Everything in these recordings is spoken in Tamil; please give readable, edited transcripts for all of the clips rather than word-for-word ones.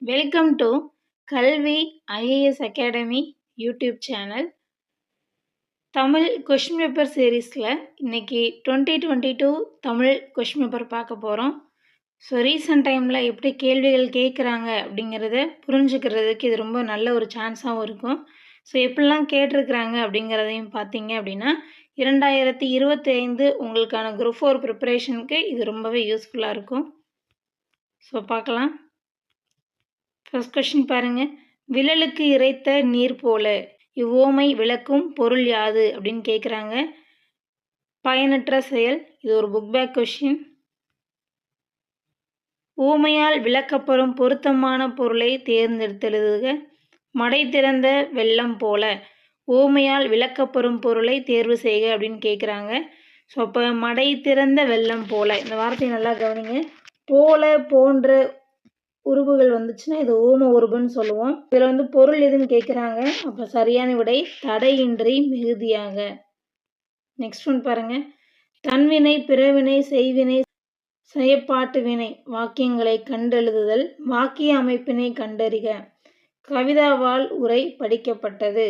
வெல்கம் டு கல்வி IAS academy YouTube channel. Tamil question paper சீரீஸில் இன்றைக்கி 2022 தமிழ் கொஷின் பேப்பர் பார்க்க போகிறோம். ஸோ ரீசெண்ட் டைமில் எப்படி கேள்விகள் கேட்குறாங்க அப்படிங்கிறத புரிஞ்சுக்கிறதுக்கு இது ரொம்ப நல்ல ஒரு சான்ஸாகவும் இருக்கும். ஸோ எப்படிலாம் கேட்டிருக்கிறாங்க அப்படிங்கிறதையும் பார்த்தீங்க அப்படின்னா 2025 உங்களுக்கான குரூப் 4 ப்ரிப்பரேஷனுக்கு இது ரொம்பவே யூஸ்ஃபுல்லாக இருக்கும். ஸோ பார்க்கலாம். ஃபர்ஸ்ட் கொஸ்டின் பாருங்க. விழலுக்கு இறைத்த நீர் போல இவ்வோமை விளக்கும் பொருள் யாது அப்படின்னு கேட்குறாங்க. பயனற்ற செயல். இது ஒரு புக் பேக் கொஸ்டின். ஊமையால் விளக்கப்படும் பொருத்தமான பொருளை தேர்ந்தெடுத்தெழுதுக. மடை திறந்த வெள்ளம் போல ஊமையால் விளக்கப்படும் பொருளை தேர்வு செய்க அப்படின்னு கேட்குறாங்க. ஸோ அப்போ மடை திறந்த வெள்ளம் போல இந்த வார்த்தையை நல்லா கவனிங்க. போல போன்ற உருவுகள் வந்துச்சுன்னா இது ஊம உருவுன்னு சொல்லுவோம். இதில் பொருள் எதுன்னு கேட்குறாங்க. அப்போ சரியான விடை தடையின்றி மிகுதியாக. நெக்ஸ்ட் ஒன் பாருங்க. தன்வினை பிறவினை செய்வினை செயப்பாட்டு வினை வாக்கியங்களை கண்டெழுதுதல். வாக்கிய அமைப்பினை கண்டறிக. கவிதாவால் உரை படிக்கப்பட்டது.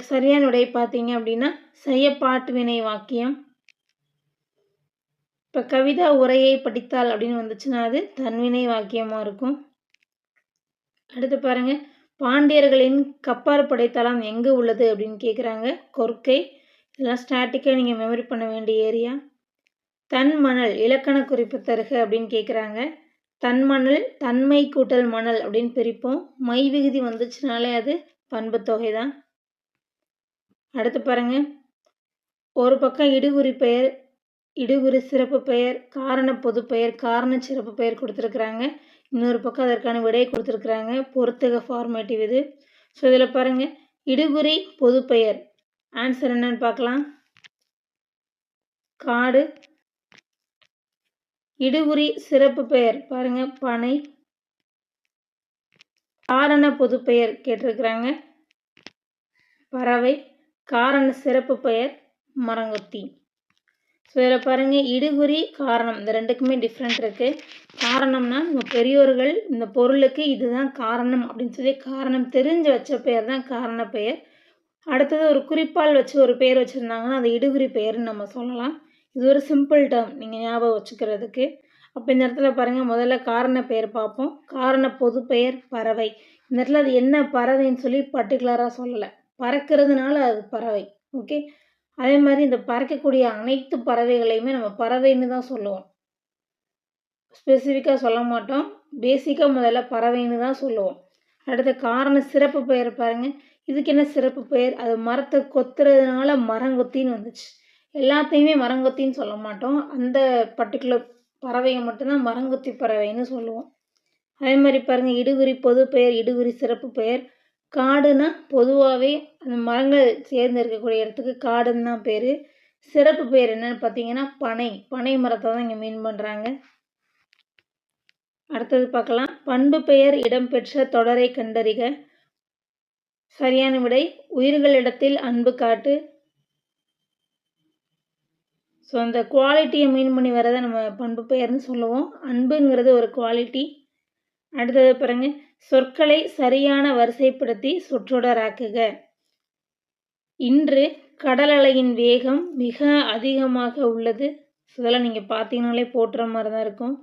சரியான விடை பார்த்தீங்க அப்படின்னா செயப்பாட்டு வினை வாக்கியம். இப்போ கவிதா உரையை படித்தால் அப்படின்னு வந்துச்சுன்னா அது தன்வினை வாக்கியமாக இருக்கும். அடுத்து பாருங்க. பாண்டியர்களின் கப்பார் படைத்தளம் எங்கே உள்ளது அப்படின்னு கேட்குறாங்க. கொர்க்கை. இதெல்லாம் ஸ்டாட்டிக்காக நீங்கள் மெமரி பண்ண வேண்டிய ஏரியா. தன் மணல் இலக்கண குறிப்பு தருக அப்படின்னு கேட்குறாங்க. தன்மணல் தன்மை கூட்டல் மணல் அப்படின்னு பிரிப்போம். மை விகுதி வந்துச்சுனாலே அது பண்பு தொகை தான். அடுத்து பாருங்க. ஒரு பக்கம் இடுகுறி பெயர், இடுகுறி சிறப்பு பெயர், காரண பொது பெயர், காரண சிறப்பு பெயர் கொடுத்துருக்குறாங்க. இன்னொரு பக்கம் அதற்கான விடை கொடுத்துருக்குறாங்க. பொறுத்துக ஃபார்மேட்டிவ் இது. ஸோ இதில் பாருங்கள். இடுகுறி பொது பெயர் ஆன்சர் என்னன்னு பார்க்கலாம். காடு. இடுகுறி சிறப்பு பெயர் பாருங்க பனை. காரண பொது பெயர் கேட்டிருக்கிறாங்க பறவை. காரண சிறப்பு பெயர் மரங்கொத்தி. ஸோ இதில் பாருங்கள். இடுகுறி காரணம் இந்த ரெண்டுக்குமே டிஃப்ரெண்ட் இருக்குது. காரணம்னா நம்ம பெரியோர்கள் இந்த பொருளுக்கு இதுதான் காரணம் அப்படின்னு சொல்லி காரணம் தெரிஞ்சு வச்ச பெயர் தான் காரண பெயர். அடுத்தது ஒரு குறிப்பால் வச்சு ஒரு பெயர் வச்சுருந்தாங்கன்னா அது இடுகுறி பெயர்னு நம்ம சொல்லலாம். இது ஒரு சிம்பிள் டேர்ம் நீங்கள் ஞாபகம் வச்சுக்கிறதுக்கு. அப்போ இந்த இடத்துல பாருங்கள். முதல்ல காரண பெயர் பார்ப்போம். காரண பொது பெயர் பறவை. இந்த இடத்துல அது என்ன பறவைன்னு சொல்லி பர்டிகுலராக சொல்லலை. பறக்கிறதுனால அது பறவை. ஓகே. அதே மாதிரி இந்த பறக்கக்கூடிய அனைத்து பறவைகளையுமே நம்ம பறவைன்னு தான் சொல்லுவோம். ஸ்பெசிஃபிக்காக சொல்ல மாட்டோம். பேசிக்காக முதல்ல பறவைன்னு தான் சொல்லுவோம். அடுத்த காரண சிறப்பு பெயர் பாருங்கள். இதுக்கு என்ன சிறப்பு பெயர்? அது மரத்தை கொத்துறதுனால மரங்கொத்தின்னு வந்துச்சு. எல்லாத்தையுமே மரங்கொத்தின்னு சொல்ல மாட்டோம். அந்த பர்டிகுலர் பறவையை மட்டும்தான் மரங்கொத்தி பறவைன்னு சொல்லுவோம். அதே மாதிரி பாருங்கள். இடுகுறி பொது பெயர், இடுகுறி சிறப்பு பெயர். காடுனா பொதுவாகவே அந்த மரங்கள் சேர்ந்து இருக்கக்கூடிய இடத்துக்கு காடுன்னு தான் பேர். சிறப்பு பெயர் என்னன்னு பார்த்தீங்கன்னா பனை. பனை மரத்தை தான் இங்கே மீன் பண்ணுறாங்க. அடுத்தது பார்க்கலாம். பண்பு பெயர் இடம்பெற்ற தொடரை கண்டறிக. சரியான விடை உயிர்களிடத்தில் அன்பு காட்டு. ஸோ அந்த குவாலிட்டியை மீன் பண்ணி வரதை நம்ம பண்பு பெயர்னு சொல்லுவோம். அன்புங்கிறது ஒரு குவாலிட்டி. அடுத்தது பாருங்க. சொற்களை சரியான வரிசைப்படுத்தி சொற்றொடராக்குக. இன்று கடல் அலையின் வேகம் மிக அதிகமாக உள்ளது. இதெல்லாம் நீங்கள் பார்த்தீங்கன்னாலே போட்டுற மாதிரி தான் இருக்கும்.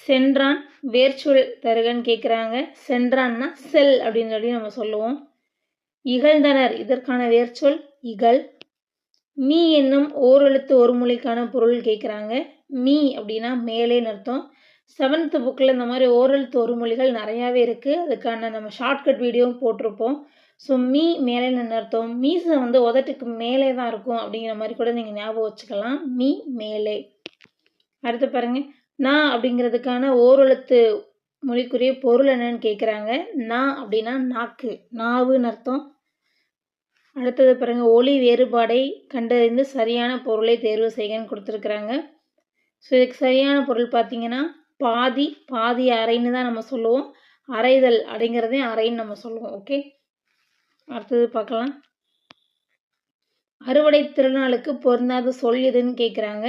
சென்றான் வேர்ச்சொல் தருகன்னு கேட்குறாங்க. சென்றான்னா செல் அப்படின்னு சொல்லி நம்ம சொல்லுவோம். இகழ்ந்தனர் இதற்கான வேர்ச்சொல் இகழ். மீ என்னும் ஓரெழுத்து ஒரு மொழிக்கான பொருள் கேட்குறாங்க. மீ அப்படின்னா மேலேன்னு அர்த்தம். 7th புக்கில் இந்த மாதிரி ஓரெழுத்து ஒரு மொழிகள் நிறையாவே இருக்குது. அதுக்கான நம்ம ஷார்ட்கட் வீடியோவும் போட்டிருப்போம். ஸோ மீ மேலேன்னு அர்த்தம். மீசை உதட்டுக்கு மேலே தான் இருக்கும் அப்படிங்கிற மாதிரி கூட நீங்கள் ஞாபகம் வச்சுக்கலாம். மீ மேலே. அடுத்து பாருங்கள். நான் அப்படிங்கிறதுக்கான ஓரெழுத்து மொழிக்குரிய பொருள் என்னன்னு கேட்குறாங்க. நான் அப்படின்னா நாக்கு, நாவுன்னு அர்த்தம். அடுத்தது பாருங்கள். ஒலி வேறுபாடை கண்டறிந்து சரியான பொருளை தேர்வு செய்யன்னு கொடுத்துருக்குறாங்க. ஸோ இதுக்கு சரியான பொருள் பார்த்தீங்கன்னா பாதி. பாதி அரைன்னு தான் நம்ம சொல்லுவோம். அரைதல் அப்படிங்கிறதே அரைன்னு நம்ம சொல்லுவோம். ஓகே. அடுத்தது பார்க்கலாம். அறுவடை திருநாளுக்கு பொருந்தாத சொல் எதுன்னு கேட்குறாங்க.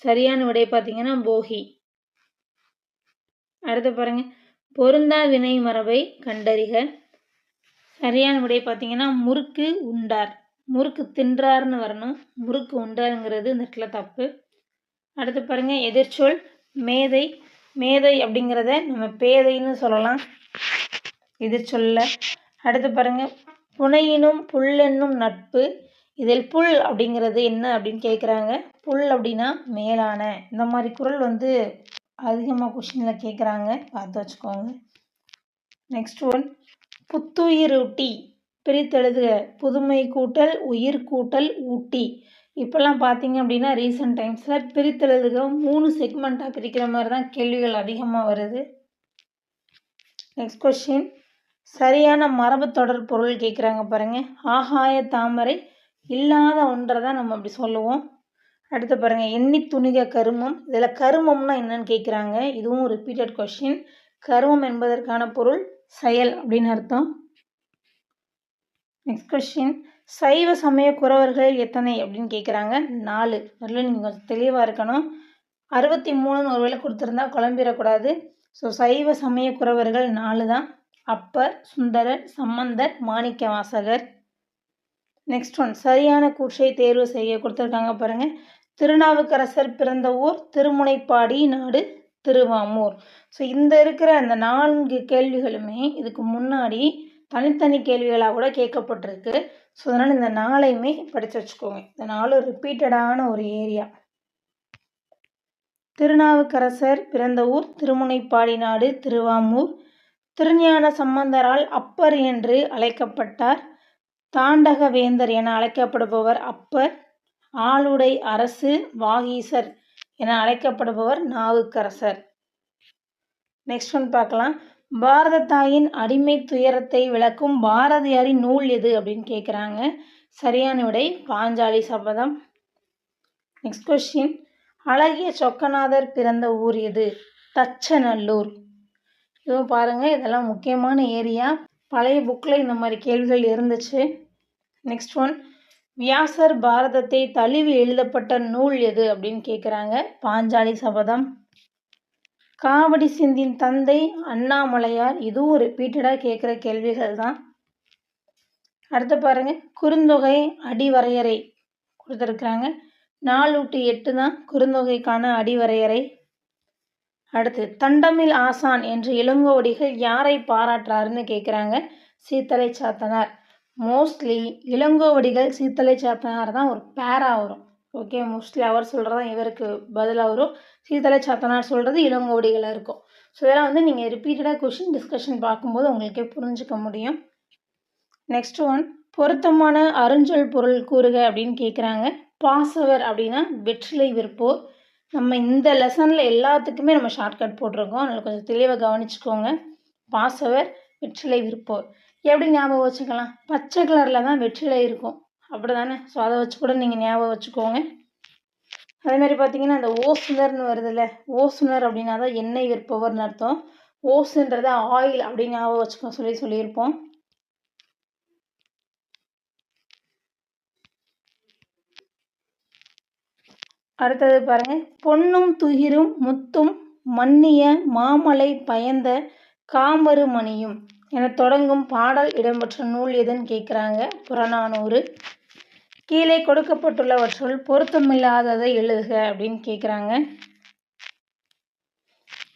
சரியான விடை பார்த்தீங்கன்னா போகி. அடுத்து பாருங்கள். பொருந்தா வினை மரபை கண்டறிக. சரியான விடை பார்த்தீங்கன்னா முறுக்கு உண்டார். முறுக்கு தின்றார்னு வரணும், முறுக்கு உண்டாருங்கிறது இந்த இடத்துல தப்பு. அடுத்து பாருங்க, எதிர்ச்சொல் மேதை. மேதை அப்படிங்கிறத நம்ம பேதைன்னு சொல்லலாம் எதிர்ச்சொல்ல. அடுத்து பாருங்க, புனையினும் புல்லென்னும் நட்பு. இதில் புல் அப்படிங்கிறது என்ன அப்படின்னு கேட்குறாங்க. புல் அப்படின்னா மேலான. இந்த மாதிரி குறள் வந்து அதிகமாக கொஷினில் கேட்குறாங்க, பார்த்து வச்சுக்கோங்க. நெக்ஸ்ட் ஒன், புத்துயிரூட்டி. பிரித்தெழுதுக. புதுமை கூட்டல் உயிர் கூட்டல் ஊட்டி. இப்போல்லாம் பார்த்தீங்க அப்படின்னா ரீசெண்ட் டைம்ஸில் பிரித்தெழுதுக 3 செக்மெண்ட்டாக பிரிக்கிற மாதிரி தான் கேள்விகள் அதிகமாக வருது. நெக்ஸ்ட் கொஸ்டின், சரியான மரபு தொடர் பொருள் கேட்குறாங்க பாருங்கள். ஆகாய தாமரை இல்லாத ஒன்றை தான் நம்ம அப்படி சொல்லுவோம். அடுத்து பாருங்கள், எண்ணி துணிக கருமம். இதில் கருமம்னா என்னன்னு கேட்குறாங்க. இதுவும் ரிப்பீட்டட் கொஸ்டின். கருமம் என்பதற்கான பொருள் செயல் அப்படின்னு அர்த்தம். நெக்ஸ்ட் கொஸ்டின், சைவ சமய குறவர்கள் எத்தனை அப்படின்னு கேட்குறாங்க. 4. அதில் நீங்கள் கொஞ்சம் தெளிவாக இருக்கணும். 63ன்னு ஒரு வேளை கொடுத்துருந்தா குழம்பிடக்கூடாது. ஸோ சைவ சமய குறவர்கள் 4 தான். அப்பர், சுந்தரர், சம்பந்தர், மாணிக்க வாசகர். நெக்ஸ்ட் ஒன், சரியான கூற்றை தேர்வு செய்ய கொடுத்துருக்காங்க பாருங்கள். திருநாவுக்கரசர் பிறந்த ஊர் திருமுனைப்பாடி, நாடு திருவாமூர். ஸோ இந்த இருக்கிற அந்த 4 கேள்விகளுமே இதுக்கு முன்னாடி தனித்தனி கேள்விகளாக கூட கேட்கப்பட்டிருக்கு. ஸோ அதனால் இந்த 4ஐயுமே படித்து வச்சுக்கோங்க. இந்த 4 ரிப்பீட்டடான ஒரு ஏரியா. திருநாவுக்கரசர் பிறந்த ஊர் திருமுனைப்பாடி, நாடு திருவாமூர். திருஞான சம்பந்தரால் அப்பர் என்று அழைக்கப்பட்டார். தாண்டக வேந்தர் என அழைக்கப்படுபவர் அப்பர். ஆளுடை அரசு வாகீசர் என அழைக்கப்படுபவர் நாவுக்கரசர். நெக்ஸ்ட் ஒன் பார்க்கலாம். பாரத தாயின் அடிமை துயரத்தை விளக்கும் பாரதியாரின் நூல் எது அப்படின்னு கேட்குறாங்க. சரியான விடை பாஞ்சாலி சபதம். நெக்ஸ்ட் கொஸ்டின், அழகிய சொக்கநாதர் பிறந்த ஊர் எது? தச்சநல்லூர். இதுவும் பாருங்கள், இதெல்லாம் முக்கியமான ஏரியா. பழைய புக்கில் இந்த மாதிரி கேள்விகள் இருந்துச்சு. நெக்ஸ்ட் ஒன், வியாசர் பாரதத்தை தழுவி எழுதப்பட்ட நூல் எது அப்படின்னு கேட்குறாங்க. பாஞ்சாலி சபதம். காவடி சிந்தின் தந்தை அண்ணாமலையார். இதுவும் ரிப்பீட்டடாக கேட்குற கேள்விகள் தான். அடுத்து பாருங்கள், குறுந்தொகை அடிவரையறை கொடுத்துருக்குறாங்க. 4/8 தான் குறுந்தொகைக்கான அடிவரையறை. அடுத்து, தண்டமிழ் ஆசான் என்று இளங்கோவடிகள் யாரை பாராட்டுறாருன்னு கேட்குறாங்க. சீத்தலை சாத்தனார். மோஸ்ட்லி இளங்கோவடிகள் சீத்தலை சாத்தனார் தான் ஒரு பேரா வரும். ஓகே, மோஸ்ட்லி அவர் சொல்கிறதா இவருக்கு பதிலாக வரும். சீத்தலை சாத்தனார் சொல்கிறது இளங்கோவடிகளாக இருக்கும். ஸோ இதெல்லாம் வந்து நீங்கள் ரிப்பீட்டடாக கொஷின் டிஸ்கஷன் பார்க்கும்போது உங்களுக்கே புரிஞ்சுக்க முடியும். நெக்ஸ்ட் ஒன், பொருத்தமான அருஞ்சொல் பொருள் கூறுக அப்படின்னு கேட்குறாங்க. பாசவர் அப்படின்னா வெற்றிலை விற்போர். நம்ம இந்த லெசனில் எல்லாத்துக்குமே நம்ம ஷார்ட்கட் போட்டிருக்கோம், அதில் கொஞ்சம் தெளிவாக கவனிச்சுக்கோங்க. பாசவர் வெற்றிலை விற்போர். எப்படி ஞாபகம் வச்சுக்கலாம்? பச்சை கலரில் தான் வெற்றிலை இருக்கும், அப்படி தானே? ஸோ அதை வச்சு கூட நீங்கள் ஞாபகம் வச்சுக்கோங்க. அதேமாதிரி பார்த்தீங்கன்னா இந்த ஓசுனர்னு வருதுல்ல, ஓசுனர் அப்படின்னா தான் எண்ணெய் விற்பவர்னு அர்த்தம். ஓசுன்றத ஆயில் அப்படின்னு ஞாபகம் வச்சுக்கோ சொல்லியிருப்போம். அடுத்தது பாருங்கள், பொன்னும் துகிரும் முத்தும் மன்னிய மாமலை பயந்த காமரு மணியும் என தொடங்கும் பாடல் இடம்பெற்ற நூல் எதுன்னு கேட்குறாங்க. புறநானூறு. கீழே கொடுக்கப்பட்டுள்ளவற்றுள் பொருத்தமில்லாததை எழுதுக அப்படின்னு கேட்குறாங்க.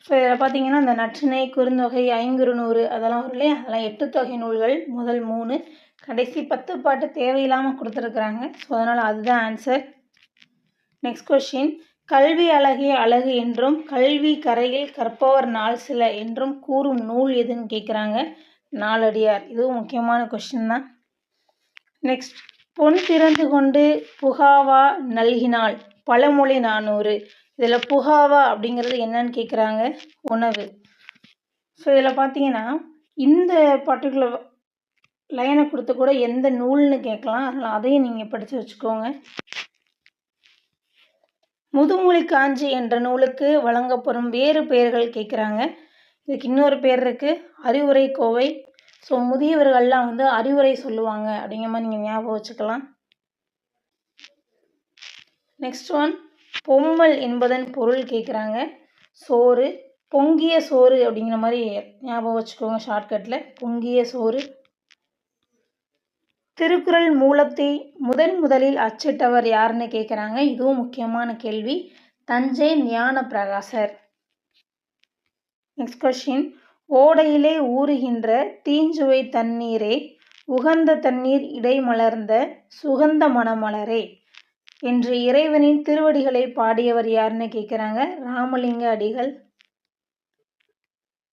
ஸோ இதில் பார்த்தீங்கன்னா இந்த நற்றிணை, குறுந்தொகை, ஐங்குறுநூறு அதெல்லாம் வரும் இல்லையா, அதெல்லாம் 8 தொகை நூல்கள். முதல் 3, கடைசி 10 பாட்டு தேவையில்லாமல் கொடுத்துருக்குறாங்க. ஸோ அதனால் அதுதான் ஆன்சர். நெக்ஸ்ட் கொஸ்டின், கல்வி அழகிய அழகு என்றும் கல்வி கரையில் கற்பவர் நாள் சில என்றும் கூறும் நூல் எதுன்னு கேட்குறாங்க. நாலடியார். இதுவும் முக்கியமான கொஸ்டின் தான். நெக்ஸ்ட், பொன் திறந்து கொண்டு புகாவா நல்கினாள். பழமொழி 400. இதில் புகாவா அப்படிங்கிறது என்னன்னு கேட்குறாங்க. உணவு. ஸோ இதில் பார்த்தீங்கன்னா இந்த பர்டிகுலர் லைனை கொடுத்து கூட எந்த நூல்னு கேட்கலாம், அதனால் அதையும் நீங்கள் படித்து வச்சுக்கோங்க. முதுமொழி காஞ்சி என்ற நூலுக்கு வழங்கப்படும் வேறு பெயர்கள் கேட்குறாங்க. இதுக்கு இன்னொரு பேர் இருக்குது, அறிவுரை கோவை. ஸோ முதியவர்கள்லாம் வந்து அறிவுரை சொல்லுவாங்க அப்படிங்கிற மாதிரி நீங்கள் ஞாபகம் வச்சுக்கலாம். நெக்ஸ்ட் ஒன், பொம்மல் என்பதன் பொருள் கேட்குறாங்க. சோறு. பொங்கிய சோறு அப்படிங்கிற மாதிரி ஞாபகம் வச்சுக்கோங்க ஷார்ட்கட்டில். பொங்கிய சோறு. திருக்குறள் மூலத்தை முதலில் அச்சிட்டவர் யாருன்னு கேட்குறாங்க. இதுவும் முக்கியமான கேள்வி. தஞ்சை ஞான பிரகாசர். Next question. ஓடையிலே ஊறுகின்ற தீஞ்சுவை தண்ணீரே உகந்த தண்ணீர் இடைமலர்ந்த சுகந்த மணமலரே என்று இறைவனின் திருவடிகளை பாடியவர் யாருன்னு கேட்குறாங்க. ராமலிங்க அடிகள்.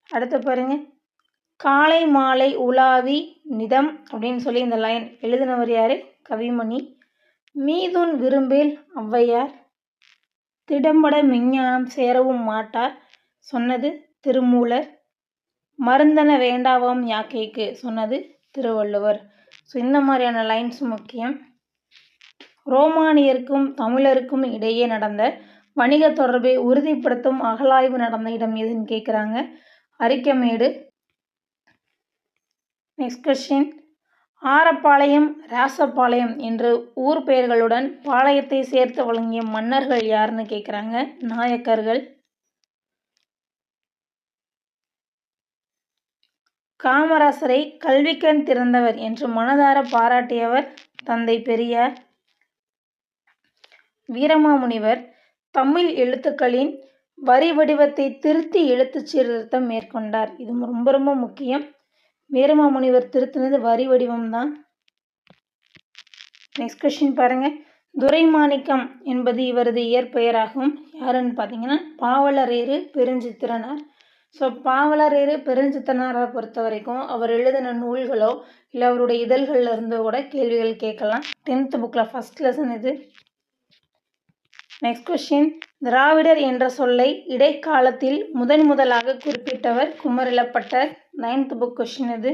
அடுத்து பாருங்க. காலை மாலை உலாவி நிதம் அப்படின்னு சொல்லி இந்த லைன் எழுதினவர் யாரு? கவிமணி. மீதுன் விரும்பேல் ஔவையார். திடம்பட மெஞ்ஞானம் சேரவும் மாட்டார் சொன்னது திருமூலர். மருந்தன வேண்டாவாம் யாக்கைக்கு சொன்னது திருவள்ளுவர். ஸோ இந்த மாதிரியான லைன்ஸ் முக்கியம். ரோமானியருக்கும் தமிழருக்கும் இடையே நடந்த வணிக தொடர்பை உறுதிப்படுத்தும் அகழாய்வு நடந்த இடம் எதுன்னு கேட்குறாங்க. அரிக்கமேடு. Next question. ஆரப்பாளையம் ராசபாளையம் என்ற ஊர் பெயர்களுடன் பாளையத்தை சேர்த்து வழங்கிய மன்னர்கள் யாருன்னு கேட்குறாங்க. நாயக்கர்கள். காமராசரை கல்விக்கண் திறந்தவர் என்று மனதார பாராட்டியவர் தந்தை பெரியார். வீரமாமுனிவர் தமிழ் எழுத்துக்களின் வரி வடிவத்தை திருத்தி எழுத்து சீர்திருத்தம் மேற்கொண்டார். இது ரொம்ப ரொம்ப முக்கியம். வீரமாமுனிவர் திருத்தினது வரி வடிவம் தான். நெக்ஸ்ட் கொஸ்டின் பாருங்க. துரைமாணிக்கம் என்பது இவரது இயற்பெயராகும். யாருன்னு பார்த்தீங்கன்னா பாவலரேறு பெருஞ்சித்திரனார். ஸோ பாவலரேறு பெருஞ்சித்திரனாரை பொறுத்த வரைக்கும் அவர் எழுதின நூல்களோ இல்லை அவருடைய இதழ்களில் இருந்து கூட கேள்விகள் கேட்கலாம். 10th புக்கில் ஃபஸ்ட் லெசன் இது. Next question. திராவிடர் என்ற சொல்லை இடைக்காலத்தில் முதலாக குறிப்பிட்டவர் குமரிலப்பட்டர். 9th புக் கொஸ்டின் இது.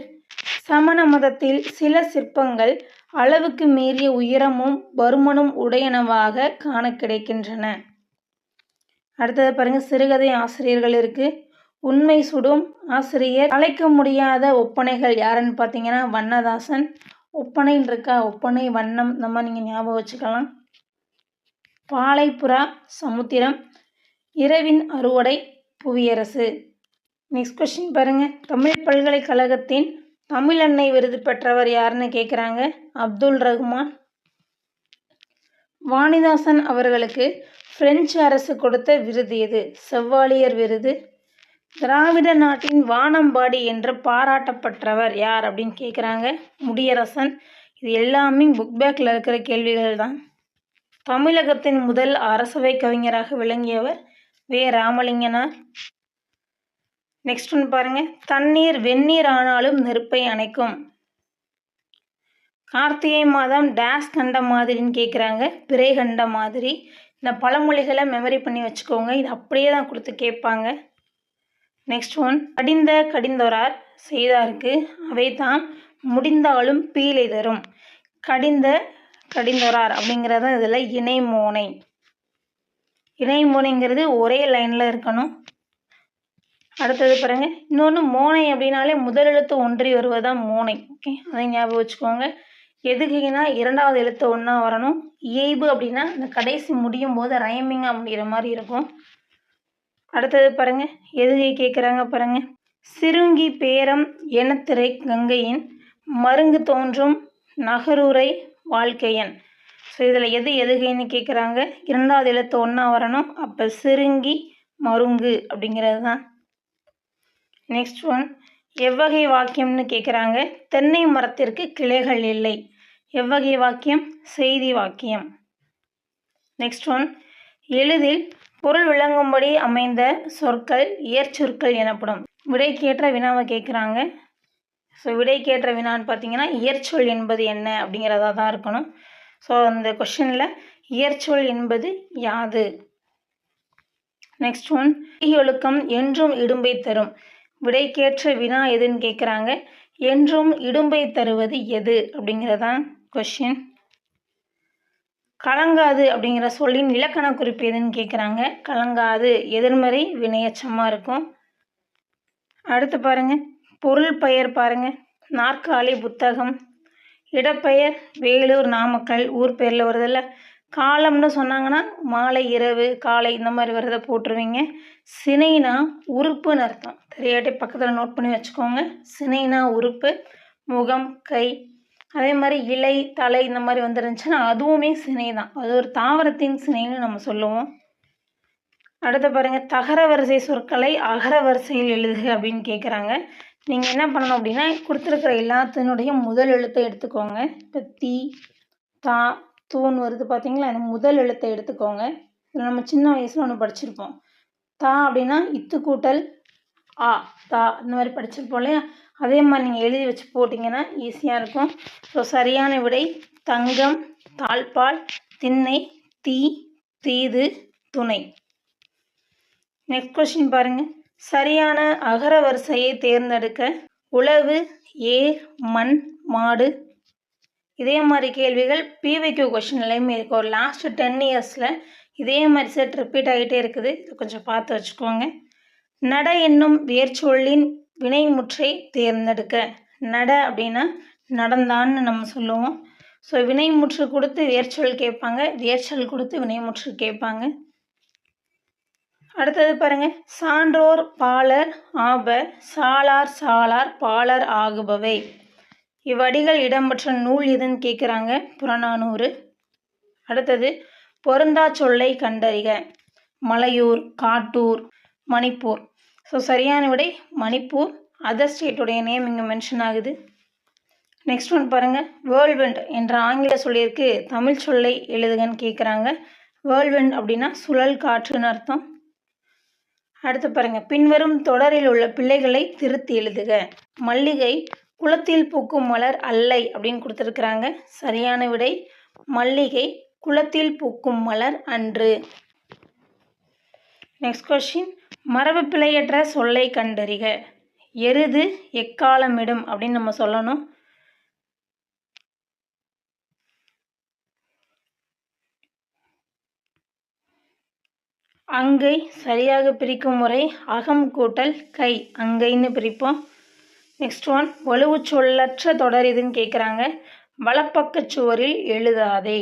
சமண மதத்தில் சில சிற்பங்கள் அளவுக்கு மீறிய உயரமும் பருமனும் உடையனவாக காண கிடைக்கின்றன. அடுத்தது பாருங்க. சிறுகதை ஆசிரியர்கள் இருக்கு. உண்மை சுடும் ஆசிரியர். அழைக்க முடியாத ஒப்பனைகள் யாருன்னு பார்த்தீங்கன்னா வண்ணதாசன். ஒப்பனைன்னு இருக்கா, ஒப்பனை வண்ணம் இந்த மாதிரி நீங்கள் ஞாபகம் வச்சுக்கலாம். பாலைப்புறா சமுத்திரம். இரவின் அறுவடை புவியரசு. நெக்ஸ்ட் கொஸ்டின் பாருங்க. தமிழ் பல்கலைக்கழகத்தின் தமிழன்னை விருது பெற்றவர் யாருன்னு கேட்குறாங்க. அப்துல் ரஹ்மான். வாணிதாசன் அவர்களுக்கு பிரெஞ்சு அரசு கொடுத்த விருது எது? செவ்வாலியர் விருது. திராவிட நாட்டின் வானம்பாடி என்று பாராட்டப்பட்டவர் யார் அப்படின்னு கேட்குறாங்க. முடியரசன். இது எல்லாமே புக் பேக்கில் இருக்கிற கேள்விகள் தான். தமிழகத்தின் முதல் அரசவை கவிஞராக விளங்கியவர் வே. ராமலிங்கனார். நெக்ஸ்ட் ஒன்று பாருங்க. தண்ணீர் வெந்நீர் ஆனாலும் நெருப்பை அணைக்கும். கார்த்திகை மாதம் டேஸ் கண்ட மாதிரின்னு கேட்குறாங்க. பிறை கண்ட மாதிரி. இந்த பழமொழிகளை மெமரி பண்ணி வச்சுக்கோங்க. இது அப்படியே தான் கொடுத்து கேட்பாங்க. Next one. கடிந்தொரார் செய்தார்க்கு அவை தாம் முடிந்தாலும் பீலை தரும். கடிந்தொரார் அப்படிங்கிறது இதில் இணைமோனை. இணைமோனைங்கிறது ஒரே லைனில் இருக்கணும். அடுத்தது பாருங்க. இன்னொன்று மோனை அப்படின்னாலே முதலெழுத்து ஒன்றி வருவதுதான் மோனை. ஓகே, அதை ஞாபகம் வச்சுக்கோங்க. எதுகைனா இரண்டாவது எழுத்து ஒன்றா வரணும். இயைபு அப்படின்னா இந்த கடைசி முடியும் போது ரைமிங்காக முடிகிற மாதிரி இருக்கும். அடுத்தது பாருங்க. எதுகை கேட்குறாங்க பாருங்க. சிறுங்கி பேரம் எனத்திரை கங்கையின் மருங்கு தோன்றும் நகருரை வாழ்க்கையன். ஸோ இதில் எதுகைன்னு கேட்குறாங்க. இரண்டாவது எழுத்து ஒன்றா வரணும். அப்போ சிறுங்கி மருங்கு அப்படிங்கிறது தான். Next one. எவ்வகை வாக்கியம்னு கேட்குறாங்க. தென்னை மரத்திற்கு கிளைகள் இல்லை. எவ்வகை வாக்கியம்? செய்தி வாக்கியம். Next one. எளிதில் பொருள் விளங்கும்படி அமைந்த சொற்கள் இயற்சொற்கள் எனப்படும். விடைக்கேற்ற வினாவை கேட்குறாங்க. ஸோ விடைக்கேற்ற வினான்னு பார்த்தீங்கன்னா இயற்சொல் என்பது என்ன அப்படிங்கிறதா தான் இருக்கணும். ஸோ அந்த கொஷனில் இயற்சொல் என்பது யாது? Next one. ஒழுக்கம் என்றும் இடும்பை தரும். விடைக்கேற்ற வினா எதுன்னு கேட்குறாங்க. என்றும் இடும்பை தருவது எது அப்படிங்கிறதான் கொஷின். கலங்காது அப்படிங்கிற சொல்லின் இலக்கண குறிப்பு எதுன்னு கேட்குறாங்க. கலங்காது எதிர்மறை வினையச்சமாக இருக்கும். அடுத்து பாருங்க. பொருள் பெயர் பாருங்க. நாற்காலி புத்தகம். இடப்பெயர் வேலூர் நாமக்கல் ஊர் பேரில் வருதில்ல. காலம்னு சொன்னாங்கன்னா மாலை, இரவு, காலை இந்த மாதிரி வரதை போட்டுருவீங்க. சினைனா உறுப்புன்னு அர்த்தம். தெரியாட்டி பக்கத்தில் நோட் பண்ணி வச்சுக்கோங்க. சினைனா உறுப்பு, முகம், கை. அதே மாதிரி இலை, தலை இந்த மாதிரி வந்துருந்துச்சுன்னா அதுவுமே சினை தான். அது ஒரு தாவரத்தின் சினைன்னு நம்ம சொல்லுவோம். அடுத்து பாருங்கள், தகர வரிசை சொற்களை அகர வரிசையில் எழுதுக அப்படின்னு கேட்குறாங்க. நீங்கள் என்ன பண்ணணும் அப்படின்னா, கொடுத்துருக்குற எல்லாத்தினுடைய முதல் எழுத்தை எடுத்துக்கோங்க. இப்போ தீ, தா, தூண் வருது பார்த்தீங்களா, அந்த முதல் எழுத்தை எடுத்துக்கோங்க. இதில் நம்ம சின்ன வயசில் ஒன்று படிச்சிருப்போம். தா அப்படின்னா இத்து கூட்டல் ஆ, தா, இந்த மாதிரி படிச்சிருப்போம் இல்லையா. அதே மாதிரி நீங்கள் எழுதி வச்சு போட்டிங்கன்னா ஈஸியாக இருக்கும். ஸோ சரியான விடை தங்கம், தாழ்பால், திண்ணை, தீ, தீது, துணை. நெக்ஸ்ட் கொஸ்டின் பாருங்கள். சரியான அகர வரிசையை தேர்ந்தெடுக்க. உழவு, ஏர், மண், மாடு. இதே மாதிரி கேள்விகள் பிவிக்யூ கொஸ்டின்லையுமே இருக்குது. ஒரு லாஸ்ட் 10 இயர்ஸில் இதே மாதிரி செட் ரிப்பீட் ஆகிட்டே இருக்குது. இது கொஞ்சம் பார்த்து வச்சுக்கோங்க. நட என்னும் வேர்ச்சொல்லின் வினைமுற்றை தேர்ந்தெடுக்க. நட அப்படின்னா நடந்தான்னு நம்ம சொல்லுவோம். ஸோ வினைமுற்று கொடுத்து வேர்ச்சொல் கேட்பாங்க, வேர்ச்சொல் கொடுத்து வினைமுற்று கேட்பாங்க. அடுத்தது பாருங்கள். சான்றோர் பாலர் ஆப, சாலார் சாலார் பாலர் ஆகுபவை. இவ்வடிகள் இடம்பெற்ற நூல் எதுன்னு கேட்குறாங்க. புறநானூறு. அடுத்தது பொருந்தா சொல்லை கண்டறிக. மலையூர், காட்டூர், மணிப்பூர். ஸோ சரியான விடை மணிப்பூர். அதர் ஸ்டேட்டுடைய நேம் இங்கே மென்ஷன் ஆகுது. நெக்ஸ்ட் ஒன் பாருங்கள். வேர்ல்வெண்ட் என்ற ஆங்கில சொல்லியிருக்கு தமிழ் சொல்லை எழுதுகன்னு கேட்குறாங்க. வேர்ல்வெண்ட் அப்படின்னா சுழல் காற்றுன்னு அர்த்தம். அடுத்து பாருங்கள். பின்வரும் தொடரில் உள்ள பிள்ளைகளை திருத்தி எழுதுக. மல்லிகை குளத்தில் பூக்கும் மலர் அல்லை அப்படின்னு கொடுத்துருக்குறாங்க. சரியான விடை மல்லிகை குளத்தில் பூக்கும் மலர் அன்று. Next question. மரபு பிழையற்ற சொல்லை கண்டறிக. எருது எக்காலமிடும் அப்படின்னு நம்ம சொல்லணும். அங்கை சரியாக பிரிக்கும் முறை அகம் கூட்டல் கை, அங்கைன்னு பிரிப்போம். Next one. வலுவு சொல்லற்ற தொடர் இதுன்னு கேட்குறாங்க. வலப்பக்க சுவரில் எழுதாதே.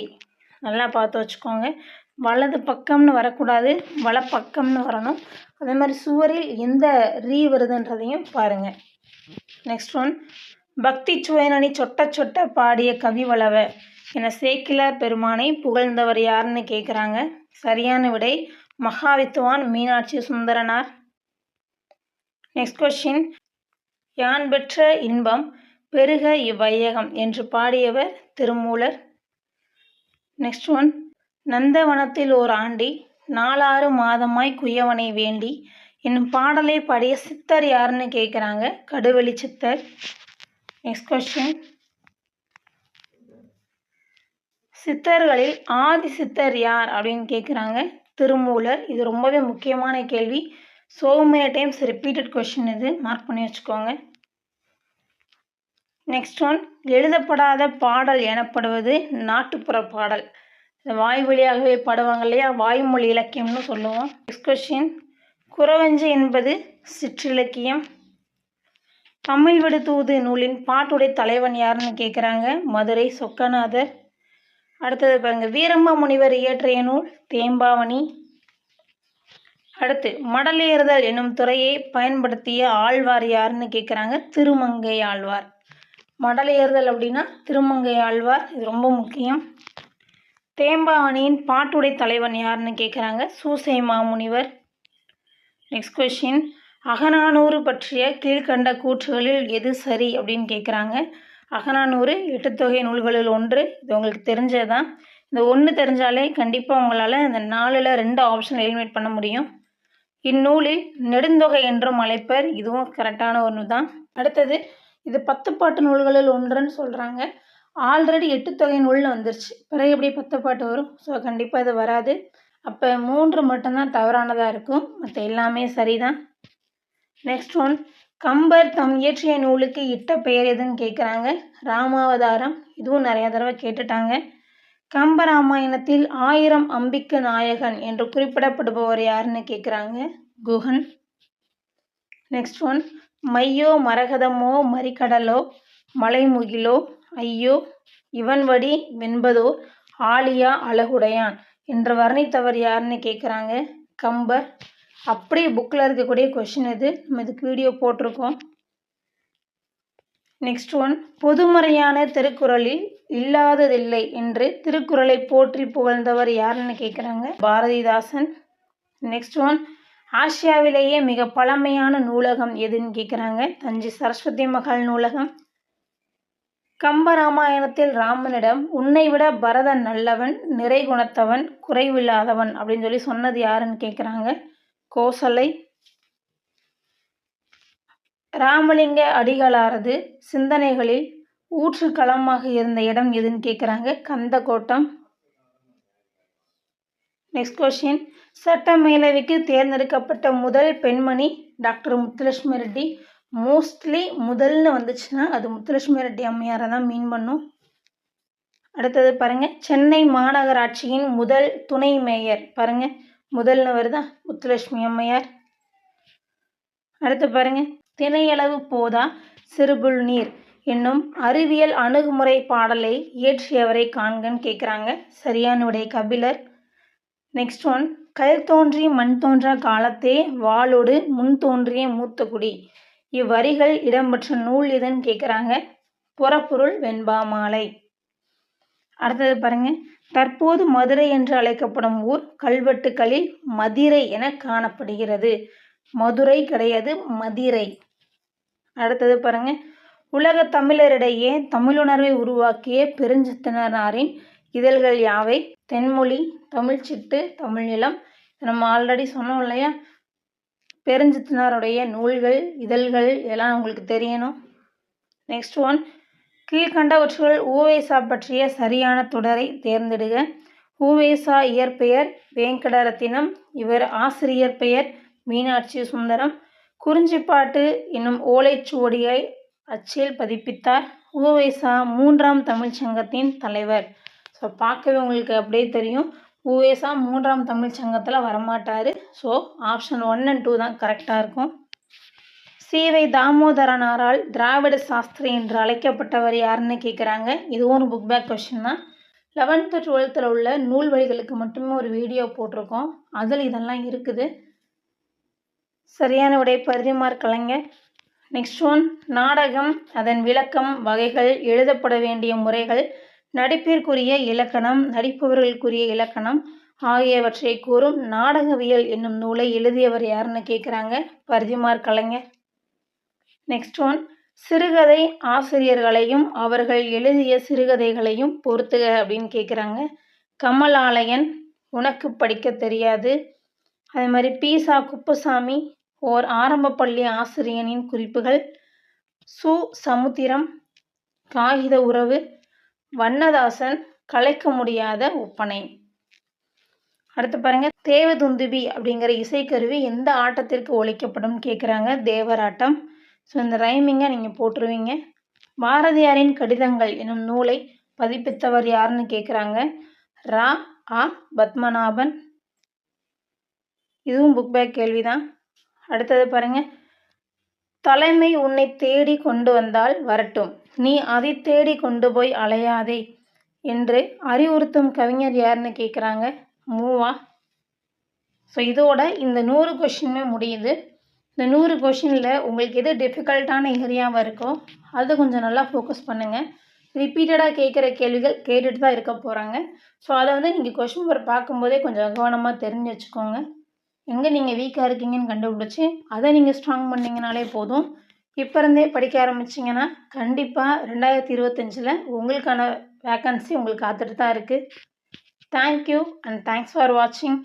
நல்லா பார்த்து வச்சுக்கோங்க. வலது பக்கம்னு வரக்கூடாது, வலப்பக்கம்னு வரணும். அதே மாதிரி சுவரில் எந்த ரீ வருதுன்றதையும் பாருங்கள். Next one. பக்தி சுவைநனி சொட்ட சொட்ட பாடிய கவி வளவ என சேக்கிலார் பெருமானை புகழ்ந்தவர் யாருன்னு கேட்குறாங்க. சரியான விடை மகாவித்துவான் மீனாட்சி சுந்தரனார். Next question. யான் பெற்ற இன்பம் பெருக இவ்வையகம் என்று பாடியவர் திருமூலர். Next one. நந்தவனத்தில் ஓர் ஆண்டி 4 மாதமாய் குயவனை வேண்டி என்னும் பாடலை பாடிய சித்தர் யாருன்னு கேட்குறாங்க. கடுவெளி சித்தர். Next question. சித்தர்களில் ஆதி சித்தர் யார் அப்படின்னு கேட்குறாங்க. திருமூலர். இது ரொம்பவே முக்கியமான கேள்வி. so many times repeated question இது, மார்க் பண்ணி வச்சுக்கோங்க. Next one. எழுதப்படாத பாடல் எனப்படுவது நாட்டுப்புற பாடல். வாய் வழியாகவே பாடுவாங்க இல்லையா, வாய்மொழி இலக்கியம்னு சொல்லுவோம். Next question. குறவஞ்சி என்பது சிற்றிலக்கியம். தமிழ் விடு தூது நூலின் பாட்டுடை தலைவன் யாருன்னு கேட்குறாங்க. மதுரை சொக்கநாதர். அடுத்தது பாருங்கள். வீரமா முனிவர் இயற்றிய நூல் தேம்பாவணி. அடுத்து மடலேறுதல் என்னும் துறையை பயன்படுத்திய ஆழ்வார் யாருன்னு கேட்குறாங்க. திருமங்கை ஆழ்வார். மடலேறுதல் அப்படின்னா திருமங்கை ஆழ்வார். இது ரொம்ப முக்கியம். தேம்பாவணியின் பாட்டுடை தலைவன் யாருன்னு கேட்குறாங்க. சூசை மாமுனிவர். Next question. அகநானூறு பற்றிய கீழ்கண்ட கூற்றுகளில் எது சரி அப்படின்னு கேட்குறாங்க. அகநானூறு 8 தொகை நூல்களில் ஒன்று. இது உங்களுக்கு தெரிஞ்சது தான். இந்த ஒன்று தெரிஞ்சாலே கண்டிப்பாக உங்களால் இந்த 4ல் 2 ஆப்ஷன் எலிமினேட் பண்ண முடியும். இந்நூலில் நெடுந்தொகை என்றும் அழைப்பர். இதுவும் கரெக்டான ஒன்று தான். அடுத்தது இது 10 பாட்டு நூல்களில் ஒன்றுன்னு சொல்கிறாங்க. ஆல்ரெடி 8 தொகை நூல்னு வந்துருச்சு, பிறகு எப்படி 10 பாட்டு வரும்? ஸோ கண்டிப்பாக இது வராது. அப்போ 3 மட்டும்தான் தவறானதாக இருக்கும், மற்ற எல்லாமே சரிதான். Next one. கம்பர் தம் இயற்றிய நூலுக்கு இட்ட பெயர் எதுன்னு கேட்குறாங்க. ராமாவதாரம். இதுவும் நிறைய தடவை கேட்டுட்டாங்க. கம்பராமாயணத்தில் 1000 அம்பிக்கு நாயகன் என்று குறிப்பிடப்படுபவர் யாருன்னு கேட்குறாங்க. குஹன். Next one. மையோ மரகதமோ மறிக்கடலோ மலைமுகிலோ ஐயோ இவன்வடி வெண்பதோ ஆழியா அழகுடையான் என்று வர்ணித்தவர் யாருன்னு கேட்குறாங்க. கம்பர். அப்படியே புக்கில் இருக்கக்கூடிய கொஷின் இது, நம்ம இதுக்கு வீடியோ போட்டிருக்கோம். நெக்ஸ்ட் ஒன், பொதுமறையான திருக்குறளில் இல்லாததில்லை என்று திருக்குறளை போற்றி புகழ்ந்தவர் யாருன்னு கேட்குறாங்க. பாரதிதாசன். நெக்ஸ்ட் ஒன், ஆசியாவிலேயே மிக பழமையான நூலகம் எதுன்னு கேட்குறாங்க. தஞ்சை சரஸ்வதி மகால் நூலகம். கம்பராமாயணத்தில் ராமனிடம் உன்னை விட பரதன் நல்லவன், நிறை குணத்தவன், குறைவில்லாதவன் அப்படின்னு சொல்லி சொன்னது யாருன்னு கேட்குறாங்க. கோசலை. ராமலிங்க அடிகளாரது சிந்தனைகளில் ஊற்றுக்களமாக இருந்த இடம் எதுன்னு கேட்குறாங்க. கந்தக்கோட்டம். நெக்ஸ்ட் கொஸ்டின், சட்டமேலவைக்கு தேர்ந்தெடுக்கப்பட்ட முதல் பெண்மணி டாக்டர் முத்துலட்சுமி ரெட்டி. மோஸ்ட்லி முதல்னு வந்துச்சுன்னா அது முத்துலட்சுமி ரெட்டி அம்மையாரை தான் மீன் பண்ணும். அடுத்தது பாருங்கள், சென்னை மாநகராட்சியின் முதல் துணை மேயர். பாருங்கள், முதல்னு வருதா, முத்துலட்சுமி அம்மையார். அடுத்து பாருங்கள், தினையளவு போதா சிறுபுல் நீர் என்னும் அறிவியல் அணுகுமுறை பாடலை இயற்றியவரை காண்கன்னு கேட்குறாங்க. சரியான விடை கபிலர். நெக்ஸ்ட் ஒன், கல் தோன்றி மண் தோன்றா காலத்தே வாளோடு முன் தோன்றிய மூத்த குடி. இவ்வரிகள் இடம்பெற்ற நூல் எதுன்னு கேட்குறாங்க. புறப்பொருள் வெண்பா மாலை. அடுத்தது பாருங்க, தற்போது மதுரை என்று அழைக்கப்படும் ஊர் கல்வெட்டுக்களில் மதிரை என காணப்படுகிறது. மதுரை கிடையாது, மதிரை. அடுத்தது பாருங்க, உலக தமிழரிடையே தமிழுணர்வை உருவாக்கிய பெருஞ்சித்திரனாரின் இதழ்கள் யாவை? தென்மொழி, தமிழ்ச்சிட்டு, தமிழ்நிலம். நம்ம ஆல்ரெடி சொன்னோம் இல்லையா, பெருஞ்சித்திரனாருடைய நூல்கள், இதழ்கள் எல்லாம் உங்களுக்கு தெரியணும். நெக்ஸ்ட் ஒன், கீழ்கண்டவற்றுள் உவேசா பற்றிய சரியான தொடரை தேர்ந்தெடுக. உவேசா இயற்பெயர் வேங்கடரத்தினம். இவர் ஆசிரியர் பெயர் மீனாட்சி சுந்தரம். குறிஞ்சிப்பாட்டு என்னும் ஓலைச்சுவடியை அச்சில் பதிப்பித்தார். உவேசா 3ஆம் தமிழ்ச்சங்கத்தின் தலைவர். ஸோ பார்க்கவே உங்களுக்கு அப்படியே தெரியும், உவேசா 3ஆம் தமிழ்ச்சங்கத்தில் வரமாட்டார். ஸோ ஆப்ஷன் 1 and 2 தான் கரெக்டாக இருக்கும். சி.வை. தாமோதரனாரால் திராவிட சாஸ்திரி என்று அழைக்கப்பட்டவர் யாருன்னு கேட்குறாங்க. இதுவும் ஒரு புக் பேக் கொஸ்டின் தான். 11th 12th உள்ள நூல் வழிகளுக்கு மட்டுமே ஒரு வீடியோ போட்டிருக்கோம், அதில் இதெல்லாம் இருக்குது. சரியான விடை பரிதிமார் கலைஞர். நெக்ஸ்ட் ஒன், நாடகம், அதன் விளக்கம், வகைகள், எழுதப்பட வேண்டிய முறைகள், நடிப்பிற்குரிய இலக்கணம், நடிப்பவர்களுக்குரிய இலக்கணம் ஆகியவற்றை கூறும் நாடகவியல் என்னும் நூலை எழுதியவர் யாருன்னு கேட்குறாங்க. பரிதிமார் கலைஞர். நெக்ஸ்ட் ஒன், சிறுகதை ஆசிரியர்களையும் அவர்கள் எழுதிய சிறுகதைகளையும் பொறுத்துக அப்படின்னு கேட்குறாங்க. கமலாலயன், உனக்கு படிக்க தெரியாது. அதே மாதிரி பீசா குப்புசாமி, ஓர் ஆரம்ப பள்ளி ஆசிரியனின் குறிப்புகள். சு. சமுத்திரம், காகித உறவு. வண்ணதாசன், கலைக்க முடியாத ஒப்பனை. அடுத்து பாருங்க, தேவதுந்துபி அப்படிங்கிற இசைக்கருவி எந்த ஆட்டத்திற்கு ஒலிக்கப்படும் கேட்குறாங்க. தேவராட்டம். ஸோ இந்த ரைமிங்கை நீங்கள் போட்டுருவீங்க. பாரதியாரின் கடிதங்கள் எனும் நூலை பதிப்பித்தவர் யாருன்னு கேட்குறாங்க. ரா. ஆ. பத்மநாபன். இதுவும் புக் பேக் கேள்வி தான். அடுத்தது பாருங்க, தலைமை உன்னை தேடி கொண்டு வந்தால் வரட்டும், நீ அதை தேடி கொண்டு போய் அலையாதே என்று அறிவுறுத்தும் கவிஞர் யாருன்னு கேட்குறாங்க. மூவா. ஸோ இதோட இந்த 100 கொஷினுமே முடியுது. இந்த 100 கொஷினில் உங்களுக்கு எது டிஃபிகல்ட்டான ஏரியாவாக இருக்கோ அது கொஞ்சம் நல்லா ஃபோக்கஸ் பண்ணுங்கள். ரிப்பீட்டடாக கேட்குற கேள்விகள் கேட்டுட்டு தான் இருக்க போகிறாங்க. ஸோ அதை வந்து நீங்கள் கொஷின் பேப்பர் பார்க்கும்போதே கொஞ்சம் கவனமாக தெரிஞ்சு வச்சுக்கோங்க. எங்கே நீங்கள் வீக்காக இருக்கீங்கன்னு கண்டுபிடிச்சி அதை நீங்கள் ஸ்ட்ராங் பண்ணிங்கனாலே போதும். இப்போ இருந்தே படிக்க ஆரம்பிச்சிங்கன்னா கண்டிப்பாக 2025 உங்களுக்கான வேக்கன்சி உங்களுக்கு காத்துட்டு தான் இருக்குது. தேங்க்யூ அண்ட் தேங்க்ஸ் ஃபார் வாட்சிங்.